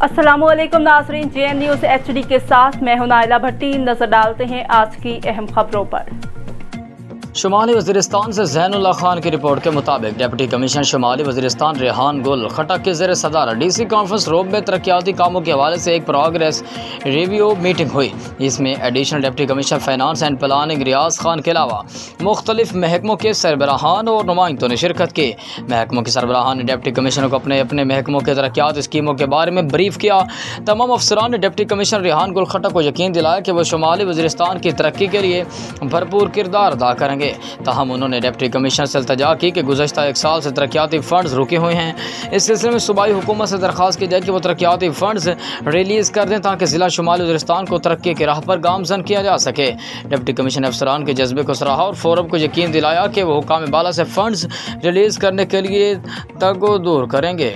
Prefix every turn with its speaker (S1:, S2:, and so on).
S1: अस्सलामुअलैकुम नाज़रीन, JN news HD के साथ मैं हूं नाइला भट्टी। नजर डालते हैं आज की अहम खबरों पर।
S2: शुमाली वज़ीरिस्तान से ज़ैनुल्लाह खान की रिपोर्ट के मुताबिक डिप्टी कमिश्नर शुमाली वज़ीरिस्तान रेहान गुल खटक के ज़ेर सदारत DC कॉन्फ्रेंस रूम में तरक्याती कामों के हवाले से एक प्रोग्रेस रिव्यू मीटिंग हुई। इसमें additional deputy commissioner finance and planning Riyaz Khan के अलावा मुख्तलिफ महकमों के सरबराहान और नुमाइंदों ने शिरकत की। महकमों के सरबराहान ने डिप्टी कमिश्नर को अपने अपने महकमों के तरक्याती स्कीमों के बारे में ब्रीफ किया। तमाम अफसरान ने डिप्टी कमिश्नर रेहान गुल खटक को यकीन दिलाया कि वह शुमाली वज़ीरिस्तान की तरक्की के लिए भरपूर किरदार अदा करेंगे। ताहम उन्होंने डिप्टी कमिश्नर से इल्तजा की कि गुज़श्ता एक साल से तरक्याती फ़ंड्स रुके हुए हैं। इस सिलसिले में सूबाई हुकूमत से दरख्वास्त की जाए कि वो तरक्याती फ़ंड्स रिलीज़ कर दें ताकि ज़िला शुमाली वज़ीरिस्तान को तरक्की की राह पर गामज़न किया जा सके। डिप्टी कमिश्नर अफसरान के जज्बे को सराहा और फोरम को यकीन दिलाया कि वो हुकाम बाला से फ़ंड्स रिलीज़ करने के लिए तगो दूर करेंगे।